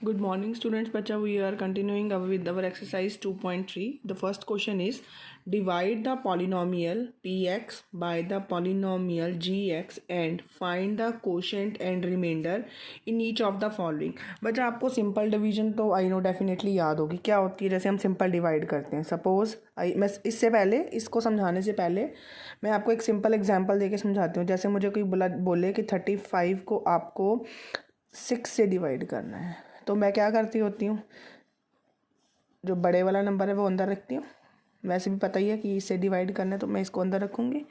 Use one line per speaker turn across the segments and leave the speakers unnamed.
Good morning, students. Bacha, we are continuing with our exercise 2.3. The first question is divide the polynomial px by the polynomial gx and find the quotient and remainder in each of the following. बच्चा आपको simple division तो I know definitely याद होगी क्या होती है। जैसे हम सिंपल डिवाइड करते हैं, सपोज मैं इससे पहले इसको समझाने से पहले मैं आपको एक सिंपल एग्जांपल देके समझाती हूँ। जैसे मुझे कोई बोले कि 35 को आपको 6 से डिवाइड करना है, तो मैं क्या करती होती हूँ, जो बड़े वाला नंबर है वो अंदर रखती हूँ। वैसे भी पता ही है कि इससे डिवाइड करना है तो मैं इसको अंदर रखूँगी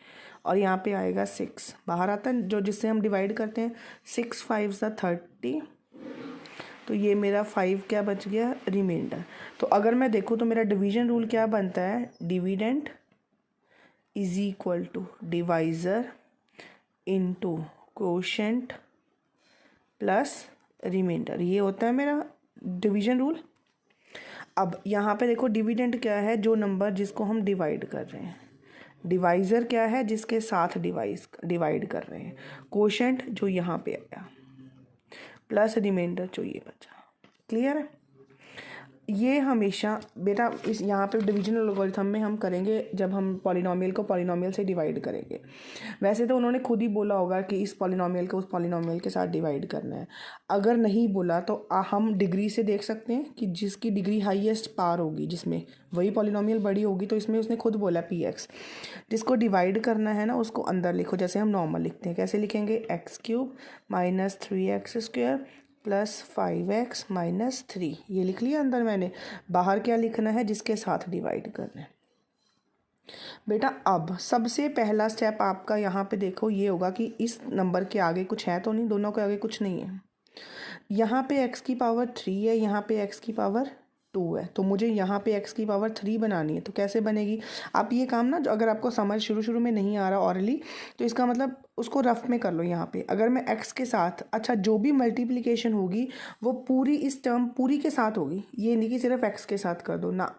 और यहाँ पे आएगा 6 बाहर आता है, जो जिससे हम डिवाइड करते हैं। 6 5 30, तो ये मेरा 5 क्या बच गया, रिमाइंडर। तो अगर मैं देखूँ तो मेरा डिवीजन रूल क्या बनता है, dividend is equal to divisor into quotient plus remainder. ये होता है मेरा डिवीजन रूल। अब यहाँ पे देखो डिविडेंड क्या है, जो नंबर जिसको हम डिवाइड कर रहे हैं। डिवाइज़र क्या है, जिसके साथ डिवाइड कर रहे हैं। कोशेंट जो यहाँ पे आया, प्लस रिमाइंडर जो ये बचा। क्लियर है। ये हमेशा बेटा इस यहाँ पे डिविजनल एल्गोरिथम में हम करेंगे जब हम पॉलिनोमियल को पॉलिनोमियल से डिवाइड करेंगे। वैसे तो उन्होंने खुद ही बोला होगा कि इस पॉलिनोमियल को उस पॉलिनोमियल के साथ डिवाइड करना है। अगर नहीं बोला तो हम डिग्री से देख सकते हैं कि जिसकी डिग्री हाईएस्ट पार होगी, जिसमें वही पॉलिनोमियल बड़ी होगी, तो इसमें उसने खुद बोला px। जिसको डिवाइड करना है ना उसको अंदर लिखो। जैसे हम नॉर्मल लिखते हैं, कैसे लिखेंगे, x³ minus 3x² plus 5x minus 3। ये लिख लिया अंदर मैंने। बाहर क्या लिखना है, जिसके साथ डिवाइड करना है। बेटा अब सबसे पहला स्टेप आपका यहाँ पे देखो ये होगा कि इस नंबर के आगे कुछ है तो नहीं, दोनों के आगे कुछ नहीं है। यहाँ पे x की पावर 3 है, यहाँ पे x की पावर 2 है, तो मुझे यहाँ पे x की पावर 3 बनानी है। तो कैसे बनेगी, आप ये काम ना, जो अगर आपको समझ शुरू में नहीं आ रहा ऑरली, तो इसका मतलब उसको रफ में कर लो। यहाँ पे अगर मैं x के साथ, अच्छा जो भी मल्टीप्लिकेशन होगी वो पूरी इस टर्म पूरी के साथ होगी, ये नहीं कि सिर्फ x के साथ कर दो ना,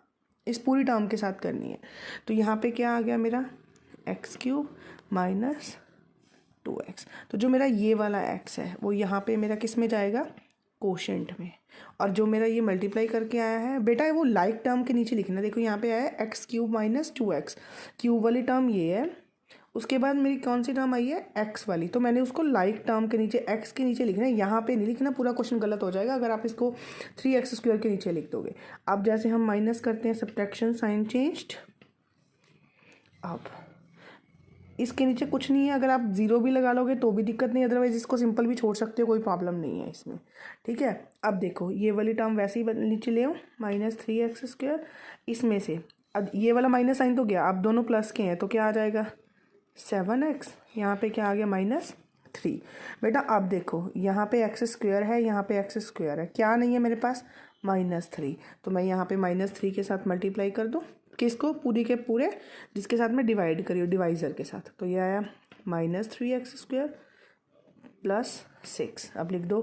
इस पूरी टर्म के साथ करनी है। तो यहाँ पे क्या आ गया मेरा, x³ माइनस 2x। तो जो मेरा ये वाला x है वो यहाँ पे मेरा किस में जाएगा, कोशेंट में। और जो मेरा ये मल्टीप्लाई करके आया है बेटा, वो लाइक टर्म के नीचे लिखना। देखो यहाँ पे आया है x³ माइनस 2x, क्यूब वाली टर्म ये है। उसके बाद मेरी कौन सी टर्म आई है, x वाली, तो मैंने उसको लाइक टर्म के नीचे x के नीचे लिखना है, यहाँ पे नहीं लिखना। पूरा क्वेश्चन गलत हो जाएगा अगर आप इसको 3x² के नीचे लिख दोगे। अब जैसे हम माइनस करते हैं, सब्ट्रैक्शन साइन चेंज्ड। अब इसके नीचे कुछ नहीं है, अगर आप जीरो भी लगा लोगे तो भी दिक्कत नहीं, अदरवाइज इसको सिंपल भी छोड़ सकते हो, कोई प्रॉब्लम नहीं है इसमें। ठीक है। अब देखो ये वाली टर्म वैसे ही नीचे ले आओ, माइनस 3x²। इसमें से अब ये वाला माइनस साइन तो गया, अब दोनों प्लस के हैं तो क्या आ जाएगा, 7x। यहाँ पे क्या आ गया, -3। बेटा अब देखो यहाँ पे x² है, यहाँ पे x² है, क्या नहीं है मेरे पास, -3। तो मैं यहाँ पे -3 के साथ मल्टीप्लाई कर दूँ, किसको, पूरी के पूरे जिसके साथ मैं डिवाइड करी हूँ, डिवाइज़र के साथ। तो ये आया -3x² प्लस 6। अब लिख दो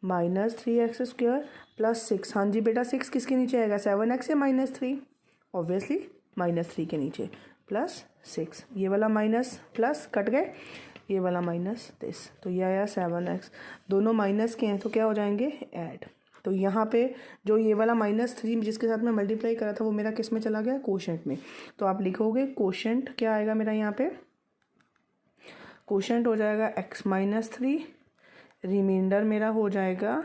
-3x² प्लस 6। हाँ जी बेटा, 6 किसके नीचे आएगा, 7x या -3, ऑब्वियसली -3 के नीचे, प्लस 6। ये वाला माइनस प्लस कट गए, ये वाला माइनस दिस, तो ये आया 7x। दोनों माइनस के हैं तो क्या हो जाएंगे, ऐड। तो यहाँ पे जो ये वाला -3 जिसके साथ मैं मल्टीप्लाई करा था वो मेरा किस में चला गया, कोशेंट में। तो आप लिखोगे कोशेंट क्या आएगा मेरा, यहाँ पे कोशेंट हो जाएगा x -3, रिमाइंडर मेरा हो जाएगा,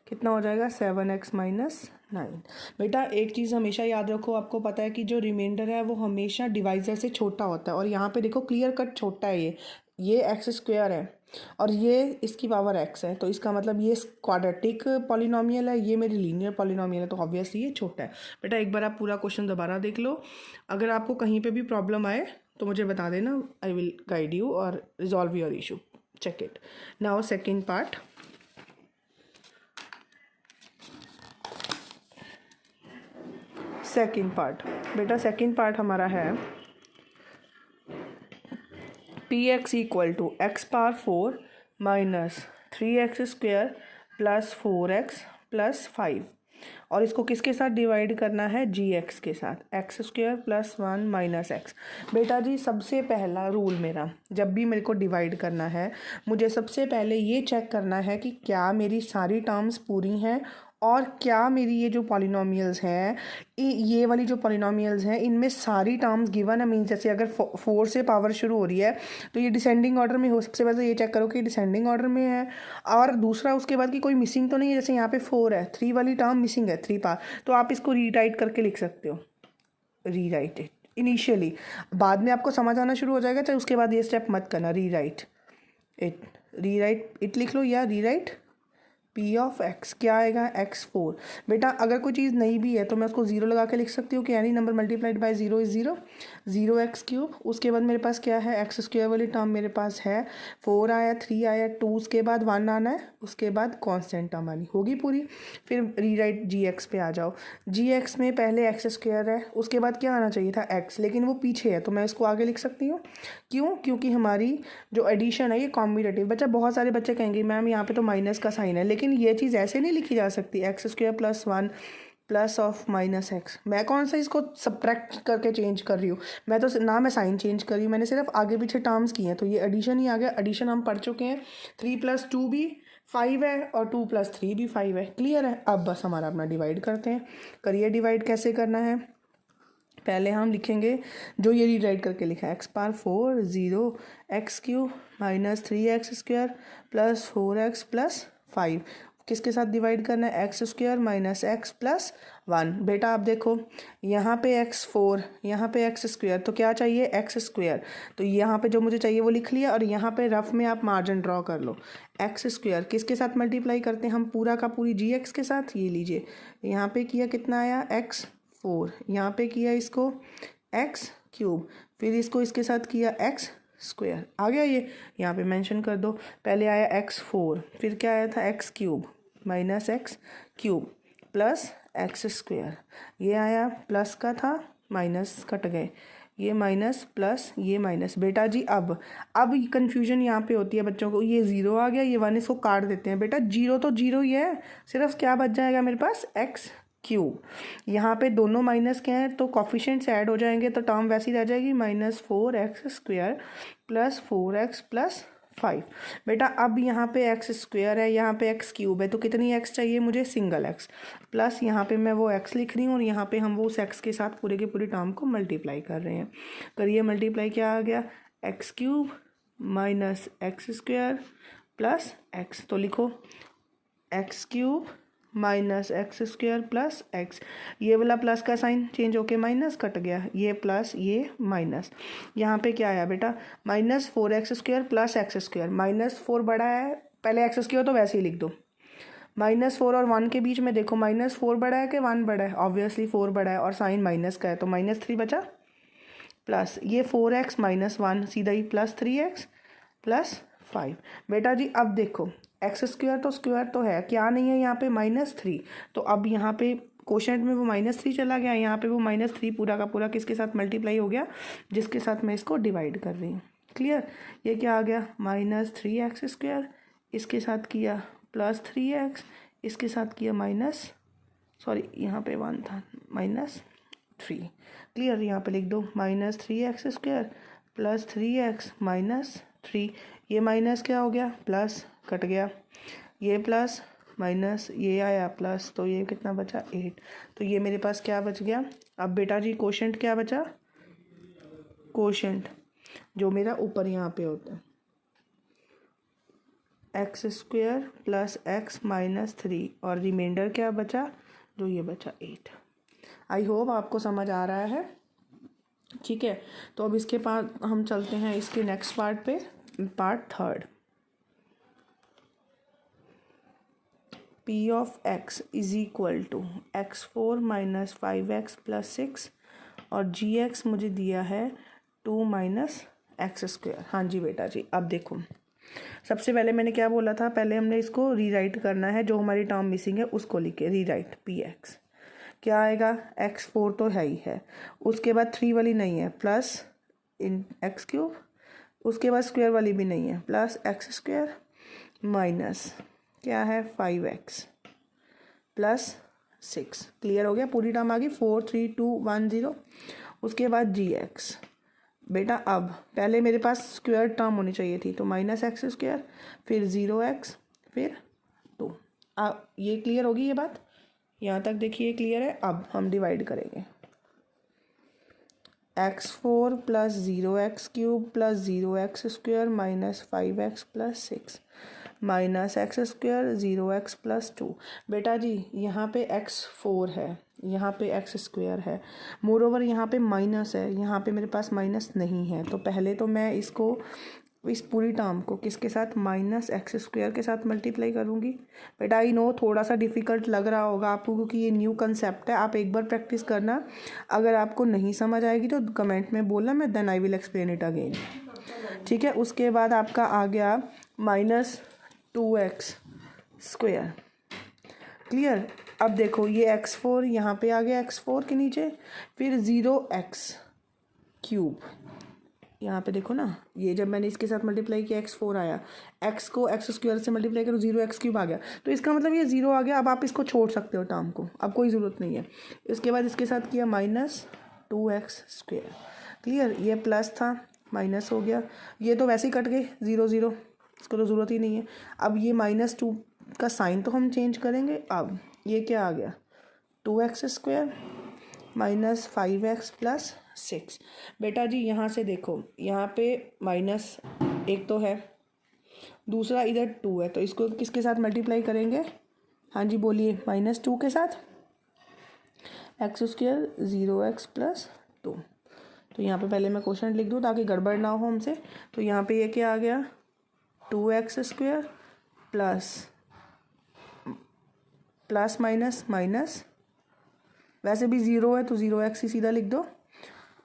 कितना हो जाएगा, 7x -9। बेटा एक चीज़ हमेशा याद रखो, आपको पता है कि जो रिमाइंडर है वो हमेशा डिवाइज़र से छोटा होता है। और यहाँ पे देखो क्लियर कट छोटा है, ये x² है और ये इसकी पावर x है, तो इसका मतलब ये क्वाड्रेटिक पॉलिनोमियल है, ये मेरी लीनियर पॉलिनोमियल है, तो ऑब्वियसली ये छोटा है। बेटा एक बार आप पूरा क्वेश्चन दोबारा देख लो, अगर आपको कहीं पे भी प्रॉब्लम आए तो मुझे बता देना, आई विल गाइड यू और resolve your issue. Check it now. Second part, बेटा सेकेंड पार्ट हमारा है px equal to x⁴ minus 3x² plus 4x plus 5। और इसको किसके साथ डिवाइड करना है, जी एक्स के साथ, x square plus 1 minus x. बेटा जी सबसे पहला रूल मेरा, जब भी मेरे को डिवाइड करना है मुझे सबसे पहले ये चेक करना है कि क्या मेरी सारी टर्म्स पूरी हैं और क्या मेरी ये जो पॉलिनोमियल्स हैं, ये वाली जो पॉलिनोमियल्स हैं इनमें सारी टर्म्स गिवन है। मीन्स जैसे अगर 4 से पावर शुरू हो रही है तो ये डिसेंडिंग ऑर्डर में हो। सबसे पहले ये चेक करो कि डिसेंडिंग ऑर्डर में है, और दूसरा उसके बाद कि कोई मिसिंग तो नहीं है। जैसे यहाँ पे 4 है, 3 वाली टर्म मिसिंग है, 3 पावर, तो आप इसको रीराइट करके लिख सकते हो, रीराइट इट इनिशियली। बाद में आपको समझ आना शुरू हो जाएगा, चाहे उसके बाद ये स्टेप मत करना। रीराइट इट लिख लो, या रीराइट पी ऑफ एक्स क्या आएगा, x4। बेटा अगर कोई चीज़ नहीं भी है तो मैं उसको जीरो लगा के लिख सकती हूँ कि any number multiplied by zero is zero, zero x cube. उसके बाद मेरे पास क्या है, एक्स स्क्वायर वाली टर्म मेरे पास है, 4 आया, 3 आया, 2, उसके बाद 1 आना है, उसके बाद कांस्टेंट टर्म आनी होगी पूरी। फिर रीराइट जी एक्स पे आ जाओ। जी एक्स में पहले एक्स स्क्वायर है, उसके बाद क्या आना चाहिए था, एक्स, लेकिन वो पीछे है तो मैं इसको आगे लिख सकती हूँ। क्यों, क्योंकि हमारी जो एडिशन है ये कॉम्बिनेटिव। बच्चा बहुत सारे बच्चे कहेंगे मैम यहाँ पे तो माइनस का साइन है, लेकिन ये चीज़ ऐसे नहीं लिखी जा सकती, x square plus 1 plus of minus x. मैं कौन सा इसको सब्ट्रैक्ट करके चेंज कर रही हूँ, मैं तो ना मैं साइन चेंज कर रही हूँ, मैंने सिर्फ आगे पीछे टर्म्स की हैं, तो ये एडिशन ही आ गया। एडिशन हम पढ़ चुके हैं, 3 + 2 भी 5 है और 2 + 3 भी 5 है। क्लियर है। अब बस हमारा अपना डिवाइड करते हैं। करिए डिवाइड कैसे करना है। पहले हम लिखेंगे जो ये रीराइट करके लिखा है, x⁴ 0 x cube minus 3x square plus 4x plus 5 किसके साथ डिवाइड करना है, x square minus x plus 1। बेटा आप देखो यहाँ पे x4, यहाँ पे एक्स स्क्वायर, तो क्या चाहिए, एक्स स्क्वायर, तो यहाँ पे जो मुझे चाहिए वो लिख लिया। और यहाँ पे रफ में आप मार्जिन ड्रॉ कर लो। एक्स स्क्वायर किसके साथ मल्टीप्लाई करते हैं हम, पूरा का पूरी जी एक्स के साथ। ये लीजिए यहाँ पे किया कितना आया, x4, यहाँ पे किया इसको एक्स क्यूब, फिर इसको इसके साथ किया एक्स स्क्वायर। आ गया ये, यहाँ पे मेंशन कर दो। पहले आया x4, फिर क्या आया था x cube minus x cube plus x square, ये आया प्लस का था, माइनस कट गए, ये माइनस प्लस ये माइनस। बेटा जी अब कन्फ्यूजन यहाँ पे होती है बच्चों को, ये 0 आ गया, ये 1, इसको काट देते हैं। बेटा 0 तो 0 ही है, सिर्फ क्या बच जाएगा मेरे पास, एक्स क्यूब। यहाँ पे दोनों माइनस क्या है तो कॉफिशेंट्स ऐड हो जाएंगे, तो टर्म वैसी रह जाएगी, -4x² प्लस 4x प्लस 5। बेटा अब यहाँ पे एक्स स्क्वायर है, यहाँ पे एक्स क्यूब है, तो कितनी एक्स चाहिए मुझे, सिंगल एक्स, प्लस यहाँ पे मैं वो एक्स लिख रही हूँ और यहाँ पे हम वो उस एक्स के साथ पूरे के पूरे टर्म को मल्टीप्लाई कर रहे हैं। करिए मल्टीप्लाई, क्या आ गया, x cube minus x square plus x, तो लिखो x cube minus x square plus x. ये वाला प्लस का साइन चेंज होके माइनस कट गया, ये प्लस ये माइनस। यहाँ पे क्या आया बेटा, -4x² प्लस एक्स स्क्वायर, -4 बड़ा है, पहले एक्स स्क्वायर तो वैसे ही लिख दो। -4 और 1 के बीच में देखो, -4 बड़ा है कि 1 बड़ा है, ऑब्वियसली 4 बड़ा है और साइन माइनस का है, तो -3 बचा, प्लस ये 4x माइनस 1 सीधा ही प्लस 3x प्लस 5। बेटा जी अब देखो एक्स स्क्वायर तो है, क्या नहीं है यहाँ पे, -3, तो अब यहाँ पे कोशेंट में वो -3 चला गया, यहाँ पे वो -3 पूरा का पूरा किसके साथ मल्टीप्लाई हो गया, जिसके साथ मैं इसको डिवाइड कर रही हूँ। क्लियर, ये क्या आ गया, -3x², इसके साथ किया +3x, इसके साथ किया यहाँ पे 1 था, -3। क्लियर, यहाँ पे लिख दो -3x² प्लस 3x माइनस 3, ये माइनस क्या हो गया, प्लस कट गया, ये प्लस माइनस ये आया प्लस, तो ये कितना बचा, 8। तो ये मेरे पास क्या बच गया। अब बेटा जी कोशेंट क्या बचा, कोशेंट जो मेरा ऊपर यहाँ पे होता है, x² प्लस x माइनस 3, और रिमाइंडर क्या बचा, जो ये बचा 8। आई होप आपको समझ आ रहा है। ठीक है, तो अब इसके बाद हम चलते हैं इसके नेक्स्ट पार्ट पे, part 3। P of x is equal to x4 minus 5x plus 6, और जी एक्स मुझे दिया है 2 माइनस x²। हाँ जी बेटा जी, अब देखो सबसे पहले मैंने क्या बोला था, पहले हमने इसको रीराइट करना है, जो हमारी टर्म मिसिंग है उसको लिखे, रीराइट px क्या आएगा, x4 तो है ही है, उसके बाद 3 वाली नहीं है, प्लस इन x³ उसके बाद स्क्वायर वाली भी नहीं है, प्लस x² माइनस क्या है 5x प्लस 6। क्लियर हो गया, पूरी टर्म आ गई 4 3 2 1 0। उसके बाद जी एक्स। बेटा अब पहले मेरे पास स्क्वायर टर्म होनी चाहिए थी, तो माइनस एक्स स्क्वायर, फिर 0x, फिर 2। अब ये क्लियर होगी ये बात, यहाँ तक देखिए क्लियर है। अब हम डिवाइड करेंगे, x4 plus 0x³ plus 0x square minus 5x plus 6 minus x square 0x plus 2। बेटा जी यहाँ पे x4 है, यहाँ पे x स्क्वायर है, मोर ओवर यहाँ पे माइनस है, यहाँ पे मेरे पास माइनस नहीं है। तो पहले तो मैं इसको, इस पूरी टर्म को किसके साथ, माइनस एक्स स्क्वायर के साथ मल्टीप्लाई करूँगी। बेटा आई नो थोड़ा सा डिफ़िकल्ट लग रहा होगा आपको, क्योंकि ये न्यू कंसेप्ट है। आप एक बार प्रैक्टिस करना, अगर आपको नहीं समझ आएगी तो कमेंट में बोलना, मैं then I will explain it again. ठीक है, उसके बाद आपका आ गया माइनस 2x स्क्वायर। क्लियर। अब देखो ये x4 यहाँ पे आ गया, x4 के नीचे, फिर 0x³ यहाँ पे देखो ना, ये जब मैंने इसके साथ मल्टीप्लाई किया x4 आया, x को x स्क्वायर से मल्टीप्लाई करो 0x³ आ गया, तो इसका मतलब ये 0 आ गया। अब आप इसको छोड़ सकते हो टर्म को, अब कोई ज़रूरत नहीं है। इसके बाद इसके साथ किया माइनस 2x स्क्वायर। क्लियर, ये प्लस था माइनस हो गया, ये तो वैसे ही कट गए 0 0, इसको तो ज़रूरत ही नहीं है। अब ये -2 का साइन तो हम चेंज करेंगे। अब ये क्या आ गया, 2x square minus 5x plus 6। बेटा जी यहाँ से देखो, यहाँ पे माइनस एक तो है, दूसरा इधर 2 है, तो इसको किसके साथ मल्टीप्लाई करेंगे, हाँ जी बोलिए, -2 के साथ, एक्स स्क्वायर 0x प्लस 2। तो यहाँ पे पहले मैं क्वेश्चन लिख दूँ ताकि गड़बड़ ना हो हमसे। तो यहाँ पे ये क्या आ गया, 2x square plus minus minus, वैसे भी 0 है तो 0x ही सीधा लिख दो,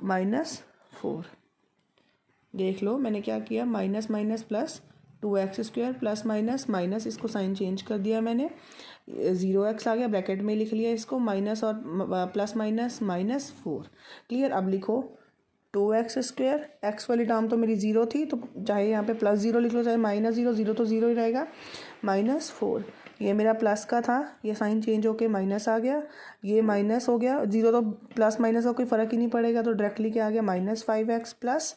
-4। देख लो मैंने क्या किया, minus minus plus 2x square plus minus minus, इसको साइन चेंज कर दिया मैंने, 0x आ गया, ब्रैकेट में लिख लिया इसको, माइनस और प्लस माइनस -4। क्लियर। अब लिखो 2x स्क्वायर, एक्स वाली टर्म तो मेरी 0 थी, तो चाहे यहाँ पे +0 लिख लो चाहे -0, 0 तो 0 ही रहेगा, -4। ये मेरा प्लस का था, ये साइन चेंज होके माइनस आ गया, ये माइनस हो गया, 0 तो प्लस माइनस का कोई फ़र्क ही नहीं पड़ेगा, तो डायरेक्टली क्या आ गया, -5x प्लस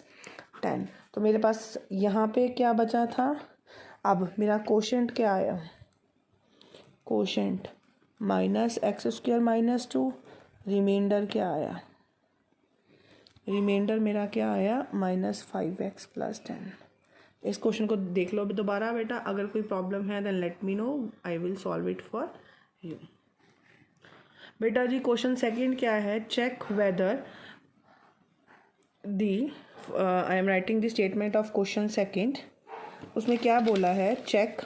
10। तो मेरे पास यहाँ पे क्या बचा था। अब मेरा कोशेंट क्या आया, कोशेंट -x स्क्वायर -2, रिमाइंडर क्या आया, रिमाइंडर मेरा क्या आया, -5x प्लस 10। इस क्वेश्चन को देख लो अभी दोबारा बेटा, अगर कोई प्रॉब्लम है then let me know, I will solve it for you. बेटा जी क्वेश्चन सेकंड क्या है, check whether the, I am writing the statement of question second. उसमें क्या बोला है, check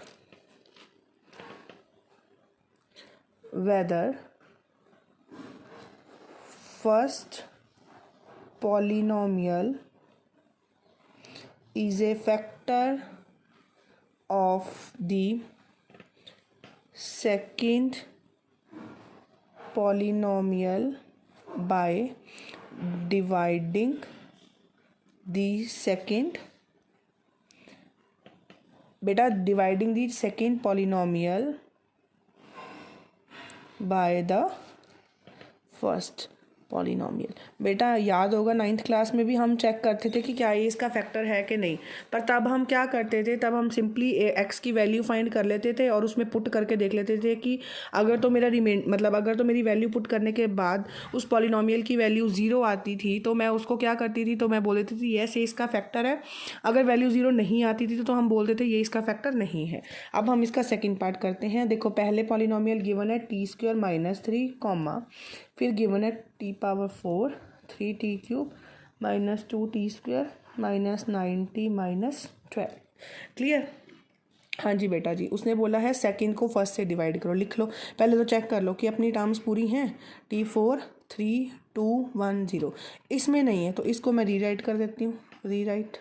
whether first polynomial is a factor of the second polynomial by dividing the second, बेटा dividing the second polynomial by the first polynomial. बेटा याद होगा 9th class में भी हम चेक करते थे कि क्या ये इसका फैक्टर है कि नहीं, पर तब हम क्या करते थे, तब हम सिंपली x की वैल्यू फाइंड कर लेते थे और उसमें पुट करके देख लेते थे कि अगर तो मेरा अगर तो मेरी वैल्यू पुट करने के बाद उस पॉलिनोमियल की वैल्यू 0 आती थी, तो मैं उसको क्या करती थी, तो मैं बोल देती थी यस ये इसका फैक्टर है। अगर वैल्यू 0 नहीं आती थी तो हम बोलते थे ये इसका फैक्टर नहीं है। अब हम इसका सेकेंड पार्ट करते हैं। देखो पहले पॉलिनोमियल गिवन है t² -3 कॉमा, फिर गिवन है t⁴ 3t³ -2t² -90 -12। क्लियर। हाँ जी बेटा जी, उसने बोला है सेकंड को फर्स्ट से डिवाइड करो। लिख लो पहले तो, चेक कर लो कि अपनी टर्म्स पूरी हैं। t4 3 2 1 0, इसमें नहीं है तो इसको मैं रीराइट कर देती हूँ। रीराइट,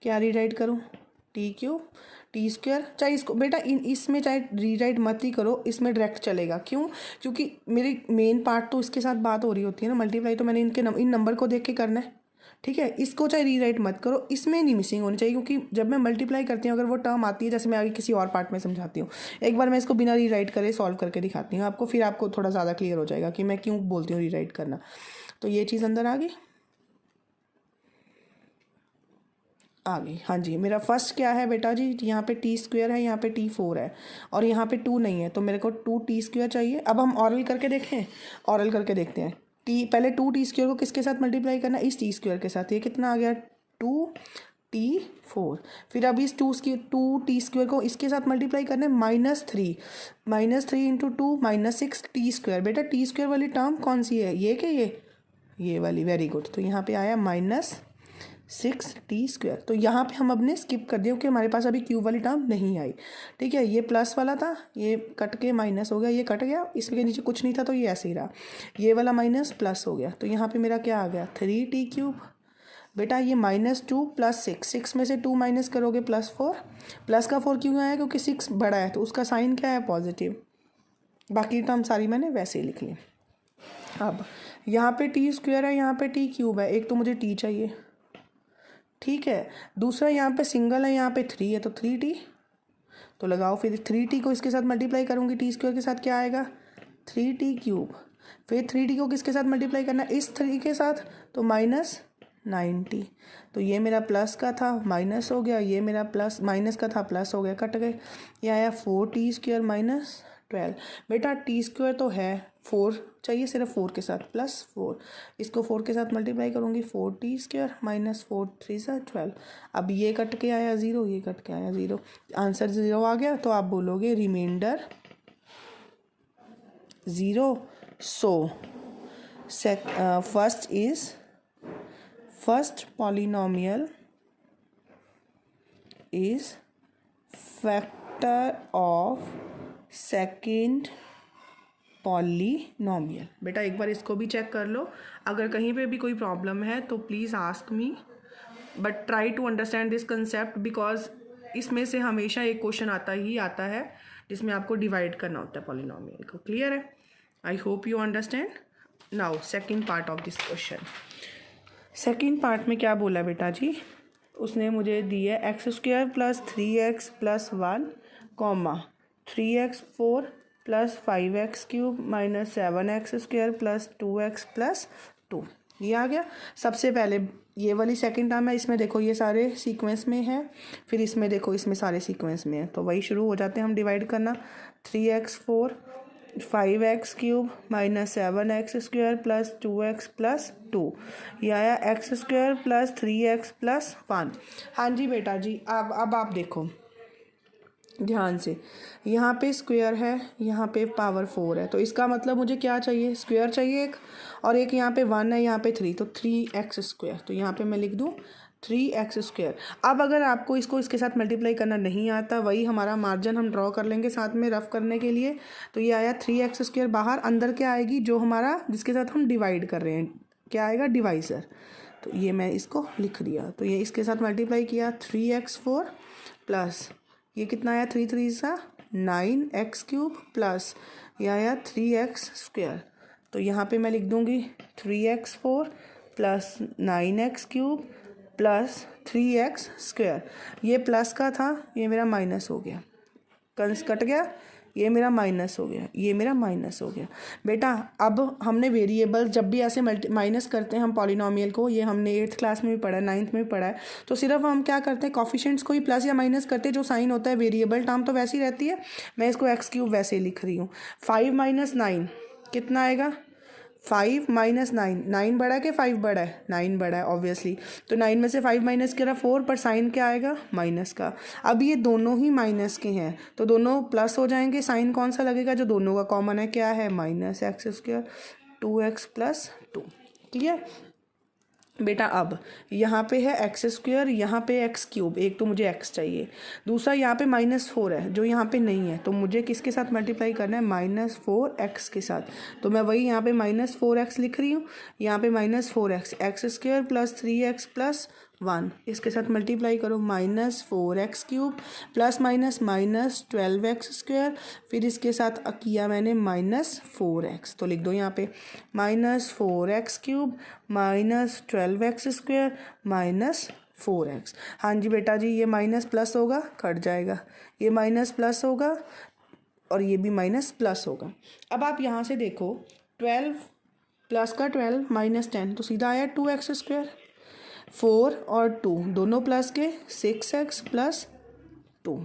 क्या रीराइट करूँ, t³ t², चाहे इसको बेटा इसमें चाहे रीराइट मत ही करो, इसमें डायरेक्ट चलेगा। क्यों, क्योंकि मेरी मेन पार्ट तो इसके साथ बात हो रही होती है ना, मल्टीप्लाई तो मैंने इन नंबर को देख के करना है, ठीक है, इसको चाहे रीराइट मत करो, इसमें नहीं मिसिंग होनी चाहिए, क्योंकि जब मैं मल्टीप्लाई करती हूँ अगर वो टर्म आती है, जैसे मैं आगे किसी और पार्ट में समझाती हूँ, एक बार मैं इसको बिना रीराइट करे सॉल्व करके दिखाती हूँ आपको, फिर आपको थोड़ा ज़्यादा क्लियर हो जाएगा कि मैं क्यों बोलती हूँ रीराइट करना। तो ये चीज़ अंदर आ गई, हाँ जी। मेरा फर्स्ट क्या है बेटा जी, यहाँ पे टी स्क्वेयर है, यहाँ पे टी 4 है, और यहाँ पे 2 नहीं है, तो मेरे को 2 टी स्क्वेयर चाहिए। अब हम ऑरल करके देखें, ऑरल करके देखते हैं। टी पहले 2 टी स्क्वेयर को किसके साथ मल्टीप्लाई करना है, इस टी स्क्वेयर के साथ। ये कितना आ गया 2 टी 4। फिर अब इस 2 टी स्क्वेयर को इसके साथ मल्टीप्लाई करना है -3 इंटू 2 -6 टी स्क्वेयर। बेटा टी स्क्वेयर वाली टर्म कौन सी है, ये क्या ये वाली, वेरी गुड। तो यहाँ पे आया -6 टी स्क्वेयर। तो यहाँ पे हम अपने स्किप कर दिए क्योंकि हमारे पास अभी क्यूब वाली टर्म नहीं आई। ठीक है, ये प्लस वाला था, ये कट के माइनस हो गया, ये कट गया, इसके नीचे कुछ नहीं था तो ये ऐसे ही रहा, ये वाला माइनस प्लस हो गया। तो यहाँ पे मेरा क्या आ गया 3t क्यूब। बेटा ये -2 + 6 में से 2 माइनस करोगे +4। प्लस का 4 क्यों आया, क्योंकि 6 बड़ा है तो उसका साइन क्या है, पॉजिटिव। बाकी टर्म सारी मैंने वैसे ही लिख ली। अब यहाँ पे टी स्क्वेयर है, यहाँ पे टी क्यूब है, एक तो मुझे टी चाहिए, ठीक है। दूसरा यहाँ पे सिंगल है, यहाँ पे 3 है, तो 3t। तो लगाओ फिर 3t को इसके साथ मल्टीप्लाई करूँगी टी स्क्वेयर के साथ, क्या आएगा 3t क्यूब। फिर 3t को किसके साथ मल्टीप्लाई करना है, इस 3 के साथ, तो -90। तो ये मेरा प्लस का था माइनस हो गया, ये मेरा प्लस माइनस का था प्लस हो गया, कट गए। ये आया 4t स्क्वेयर -12। बेटा टी स्क्वेयर तो है, 4 चाहिए सिर्फ 4 के साथ, +4। इसको 4 के साथ मल्टीप्लाई करूँगी, 4t स्क्वेयर -4 3 × 12। अब ये कट के आया 0, ये कट के आया 0, आंसर 0 आ गया। तो आप बोलोगे remainder 0। So first polynomial is factor of second polynomial. बेटा एक बार इसको भी चेक कर लो, अगर कहीं पे भी कोई प्रॉब्लम है तो please ask me, but try to understand this concept, because इसमें से हमेशा एक क्वेश्चन आता है जिसमें आपको डिवाइड करना होता है पॉलिनोमियल को। क्लियर है? I hope you understand. Now second part of this question. Second part में क्या बोला बेटा जी, उसने मुझे दिया x² + 3x + 1, 3x4 + 5x³ - 7x² + 2x + 2। ये आ गया। सबसे पहले ये वाली सेकंड टर्म है, इसमें देखो ये सारे सीक्वेंस में है, फिर इसमें देखो इसमें सारे सीक्वेंस में है, तो वही शुरू हो जाते हैं हम डिवाइड करना। 3x4 5x³ - 7x² + 2x + 2। ये आया x² + 3x + 1। हाँ जी बेटा जी, अब आप देखो ध्यान से, यहाँ पे स्क्वायर है, यहाँ पे पावर 4 है, तो इसका मतलब मुझे क्या चाहिए, स्क्वायर चाहिए एक, और एक यहाँ पे 1 है, यहाँ पे 3, तो 3x²। तो यहाँ पे मैं लिख दूँ 3x²। अब अगर आपको इसको इसके साथ मल्टीप्लाई करना नहीं आता, वही हमारा मार्जिन हम ड्रॉ कर लेंगे साथ में रफ करने के लिए। तो ये आया 3x², बाहर अंदर क्या आएगी, जो हमारा जिसके साथ हम डिवाइड कर रहे हैं, क्या आएगा, डिवाइज़र। तो ये मैं इसको लिख दिया, तो ये इसके साथ मल्टीप्लाई किया 3x4 प्लस ये कितना आया 3 3 सा 9x³ प्लस ये आया 3x²। तो यहाँ पे मैं लिख दूँगी 3x4 + 9x³ + 3x²। ये प्लस का था, ये मेरा माइनस हो गया, कंस कट गया, ये मेरा माइनस हो गया, ये मेरा माइनस हो गया। बेटा अब हमने वेरिएबल जब भी ऐसे माइनस करते हैं हम पॉलिनोमियल को, ये हमने 8th क्लास में भी पढ़ा है, 9th में भी पढ़ा है, तो सिर्फ हम क्या करते हैं, कॉफिशिएंट्स को ही प्लस या माइनस करते हैं, जो साइन होता है वेरिएबल टर्म तो वैसी रहती है। मैं इसको x³ वैसे ही लिख रही हूँ। 5 - 9 कितना आएगा, 5 - 9, 9 बड़ा है कि 5 बड़ा है, 9 बड़ा है ऑब्वियसली। तो 9 में से 5 माइनस करा 4, पर साइन क्या आएगा, माइनस का। अब ये दोनों ही माइनस के हैं तो दोनों प्लस हो जाएंगे, साइन कौन सा लगेगा, जो दोनों का कॉमन है, क्या है, -x², 2x + 2। क्लियर बेटा? अब यहाँ पे है x², यहाँ पे x³, एक तो मुझे x चाहिए, दूसरा यहाँ पे -4 है जो यहाँ पे नहीं है, तो मुझे किसके साथ मल्टीप्लाई करना है, -4x के साथ। तो मैं वही यहाँ पे -4x लिख रही हूँ, यहाँ पे -4x, x² + 3x + 1, इसके साथ मल्टीप्लाई करो, -4x³ प्लस माइनस -12x², फिर इसके साथ किया मैंने -4x, तो लिख दो यहाँ पे -4x³ -12x² -4x। हाँ जी बेटा जी, ये माइनस प्लस होगा, कट जाएगा, ये माइनस प्लस होगा और ये भी माइनस प्लस होगा। अब आप यहाँ से देखो, 12 प्लस का 12 -10, तो सीधा आया 2x²। 4 और 2 दोनों प्लस के 6x + 2।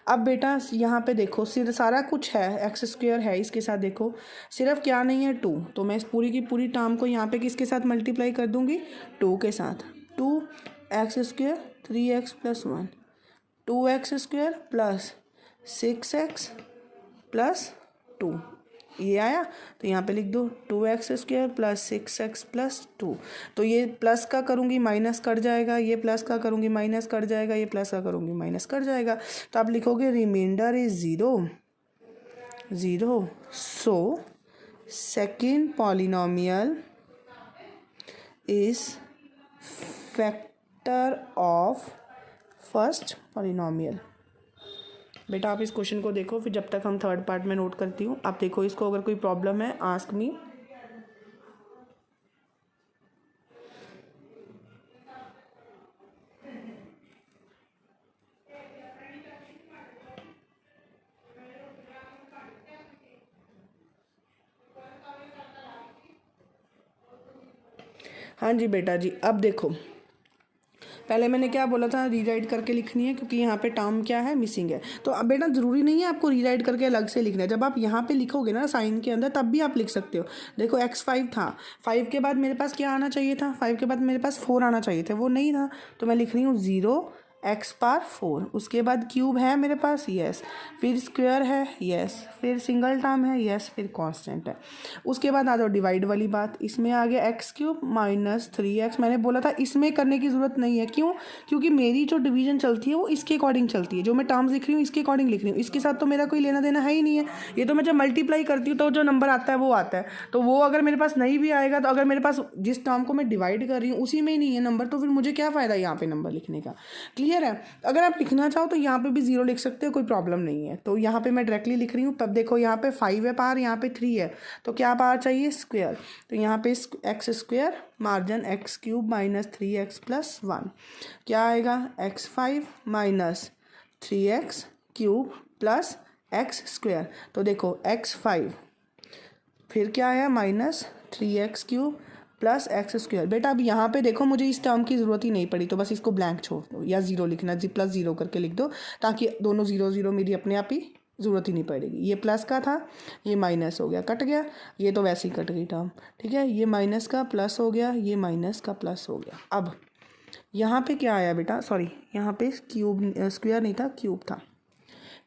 अब बेटा यहाँ पे देखो, सिर्फ सारा कुछ है, x² है, इसके साथ देखो सिर्फ क्या नहीं है 2, तो मैं इस पूरी की पूरी टर्म को यहाँ पे किसके साथ मल्टीप्लाई कर दूँगी, 2 के साथ। 2x² 3x + 1, 2x² plus 6x + 2, ये आया, तो यहाँ पे लिख दो 2x² प्लस 6x + 2। तो ये प्लस का करूँगी माइनस कट जाएगा, ये प्लस का करूँगी माइनस कट जाएगा, ये प्लस का करूँगी माइनस कट जाएगा, तो आप लिखोगे remainder is 0। So second polynomial is factor of first polynomial. बेटा आप इस क्वेश्चन को देखो, फिर जब तक हम थर्ड पार्ट में नोट करती हूँ। आप देखो इसको, अगर कोई प्रॉब्लम है आस्क मी। हाँ जी बेटा जी, अब देखो पहले मैंने क्या बोला था, रीराइट करके लिखनी है, क्योंकि यहाँ पे टर्म क्या है, मिसिंग है। तो अब बेटा ज़रूरी नहीं है आपको रीराइट करके अलग से लिखना है, जब आप यहाँ पे लिखोगे ना साइन के अंदर, तब भी आप लिख सकते हो। देखो x5 था, 5 के बाद मेरे पास क्या आना चाहिए था, 5 के बाद मेरे पास 4 आना चाहिए था, वो नहीं था, तो मैं लिख रही हूँ 0x⁴। उसके बाद क्यूब है मेरे पास, यस, फिर स्क्वायर है, यस, फिर सिंगल टर्म है, यस, फिर कांस्टेंट है। उसके बाद आ जाओ डिवाइड वाली बात, इसमें आ गया x³ - 3x। मैंने बोला था इसमें करने की ज़रूरत नहीं है, क्यों, क्योंकि मेरी जो डिवीजन चलती है वो इसके अकॉर्डिंग चलती है, जो मैं टर्म्स लिख रही हूँ इसके अकॉर्डिंग लिख रही हूँ, इसके साथ तो मेरा कोई लेना देना है ही नहीं है। ये तो मैं जब मल्टीप्लाई करती हूँ तो जो नंबर आता है वो आता है, तो वो अगर मेरे पास नहीं भी आएगा, तो अगर मेरे पास जिस टर्म को मैं डिवाइड कर रही हूँ उसी में ही नहीं है नंबर, तो फिर मुझे क्या फ़ायदा यहाँ पे नंबर लिखने का। क्लियर है। अगर आप लिखना चाहो तो यहाँ पे भी 0 लिख सकते हो, कोई प्रॉब्लम नहीं है। तो यहाँ पे मैं डायरेक्टली लिख रही हूँ, तब देखो यहाँ पे 5 है पार, यहाँ पे 3 है, तो क्या पार चाहिए, स्क्वायर। तो यहाँ पे x² मार्जिन x³ - 3x + 1, क्या आएगा, x5 - 3x³ + x²। तो देखो x5 फिर क्या आया, -3x³ + x²। बेटा अब यहाँ पे देखो मुझे इस टर्म की ज़रूरत ही नहीं पड़ी, तो बस इसको ब्लैंक छोड़ दो, या 0 लिखना, +0 करके लिख दो, ताकि दोनों 0 0 मेरी अपने आप ही ज़रूरत ही नहीं पड़ेगी। ये प्लस का था, ये माइनस हो गया, कट गया, ये तो वैसे ही कट गई टर्म, ठीक है। ये माइनस का प्लस हो गया, ये माइनस का प्लस हो गया। अब यहाँ पे क्या आया बेटा, सॉरी यहाँ पे क्यूब, स्क्वायर नहीं था, क्यूब था।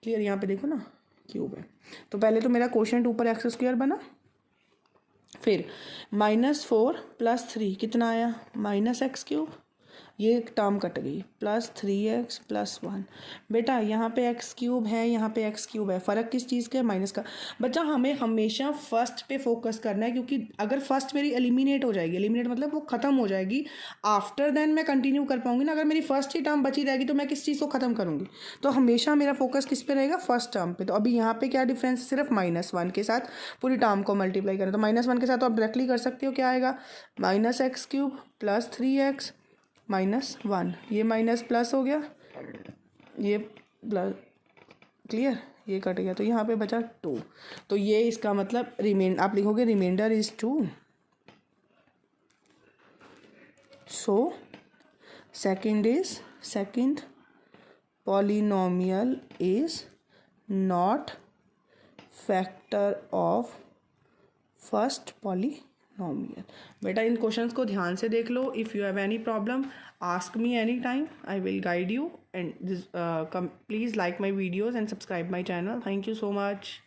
क्लियर, यहाँ पे देखो ना क्यूब है। तो पहले तो मेरा क्वोशिएंट ऊपर x² बना, फिर -4 + 3 कितना आया, -x³, ये टर्म कट गई, +3x + 1। बेटा यहाँ पे x³ है, यहाँ पे x³ है, फ़र्क किस चीज़ का है, माइनस का। बच्चा हमें हमेशा फर्स्ट पे फोकस करना है, क्योंकि अगर फर्स्ट मेरी एलिमिनेट हो जाएगी, एलिमिनेट मतलब वो ख़त्म हो जाएगी, आफ्टर देन मैं कंटिन्यू कर पाऊंगी ना। अगर मेरी फर्स्ट ही टर्म बची रहेगी तो मैं किस चीज़ को ख़त्म करूँगी, तो हमेशा मेरा फोकस किस पे रहेगा, फर्स्ट टर्म पे। तो अभी यहाँ पे क्या डिफरेंस है, सिर्फ -1 के साथ पूरी टर्म को मल्टीप्लाई करें, तो -1 के साथ तो आप डायरेक्टली कर सकते हो, क्या आएगा, -x³ + 3x -1, ये माइनस प्लस हो गया, ये प्लस, क्लियर, ये कट गया, तो यहाँ पे बचा 2। तो ये इसका मतलब आप लिखोगे remainder is 2। So second polynomial is not factor of first polynomial. बेटा इन क्वेश्चंस को ध्यान से देख लो। If you have any problem ask me anytime, I will guide you, and please like my videos and subscribe my channel. Thank you so much.